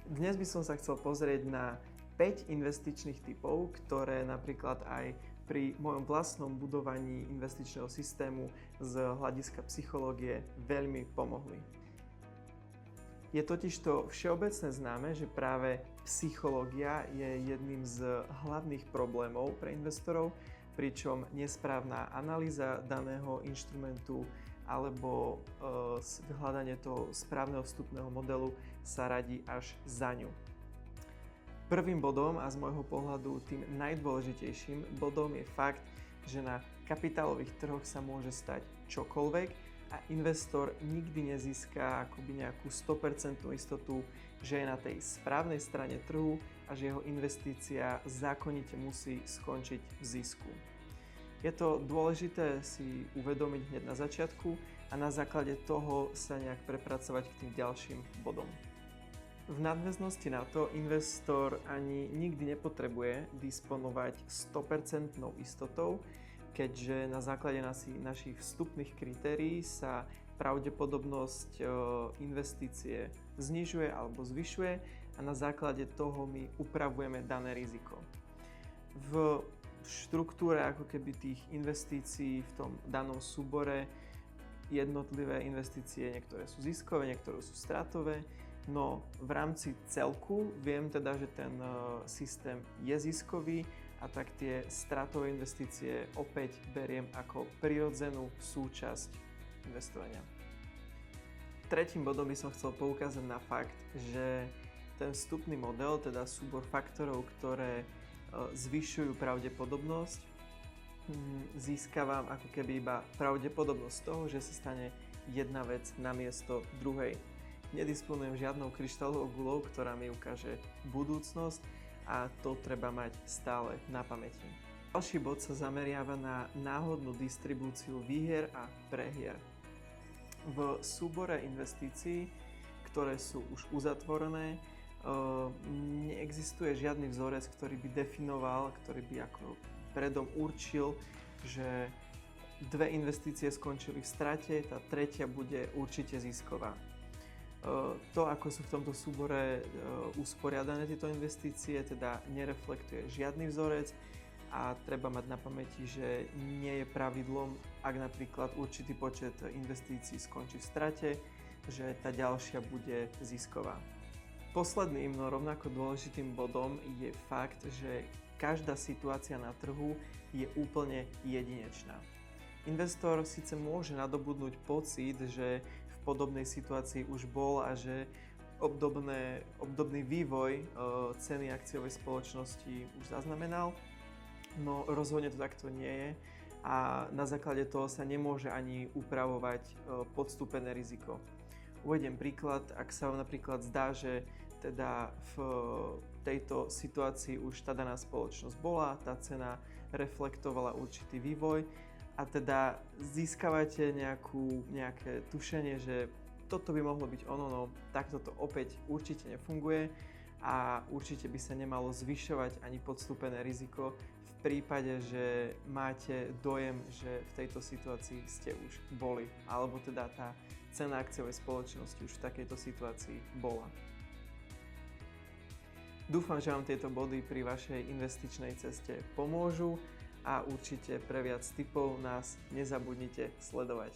Dnes by som sa chcel pozrieť na 5 investičných typov, ktoré napríklad aj pri mojom vlastnom budovaní investičného systému z hľadiska psychológie veľmi pomohli. Je totižto všeobecne známe, že práve psychológia je jedným z hlavných problémov pre investorov, pričom nesprávna analýza daného inštrumentu alebo hľadanie toho správneho vstupného modelu sa radí až za ňu. Prvým bodom a z môjho pohľadu tým najdôležitejším bodom je fakt, že na kapitálových trhoch sa môže stať čokoľvek a investor nikdy nezíska akoby nejakú 100% istotu, že je na tej správnej strane trhu a že jeho investícia zákonite musí skončiť v zisku. Je to dôležité si uvedomiť hneď na začiatku a na základe toho sa nejak prepracovať k tým ďalším bodom. V nadväznosti na to investor ani nikdy nepotrebuje disponovať 100% istotou, keďže na základe našich vstupných kritérií sa pravdepodobnosť investície znižuje alebo zvyšuje a na základe toho my upravujeme dané riziko. V štruktúre ako keby tých investícií v tom danom súbore jednotlivé investície, niektoré sú ziskové, niektoré sú stratové, no v rámci celku viem teda, že ten systém je ziskový a tak tie stratové investície opäť beriem ako prirodzenú súčasť investovania. Tretím bodom by som chcel poukázať na fakt, že ten vstupný model, teda súbor faktorov, ktoré zvyšujú pravdepodobnosť, získavam ako keby iba pravdepodobnosť toho, že sa stane jedna vec namiesto druhej. Nedisponujem žiadnou kryštálovou guľou, ktorá mi ukáže budúcnosť a to treba mať stále na pamäti. Ďalší bod sa zameriava na náhodnú distribúciu výhier a prehier. V súbore investícií, ktoré sú už uzatvorené, neexistuje žiadny vzorec, ktorý by definoval, ktorý by ako predom určil, že dve investície skončili v strate, tá tretia bude určite zisková. To, ako sú v tomto súbore usporiadané tieto investície, teda nereflektuje žiadny vzorec a treba mať na pamäti, že nie je pravidlom, ak napríklad určitý počet investícií skončí v strate, že tá ďalšia bude zisková. Posledným, no rovnako dôležitým bodom je fakt, že každá situácia na trhu je úplne jedinečná. Investor síce môže nadobudnúť pocit, že v podobnej situácii už bol a že obdobný vývoj ceny akciovej spoločnosti už zaznamenal, no rozhodne to takto nie je a na základe toho sa nemôže ani upravovať podstúpené riziko. Uvediem príklad, ak sa vám napríklad zdá, že teda v tejto situácii už tá daná spoločnosť bola, tá cena reflektovala určitý vývoj, a teda získavate nejaké tušenie, že toto by mohlo byť ono, no takto to opäť určite nefunguje a určite by sa nemalo zvyšovať ani podstúpené riziko v prípade, že máte dojem, že v tejto situácii ste už boli, alebo teda tá cena akciovej spoločnosti už v takejto situácii bola. Dúfam, že vám tieto body pri vašej investičnej ceste pomôžu a určite pre viac tipov nás nezabudnite sledovať.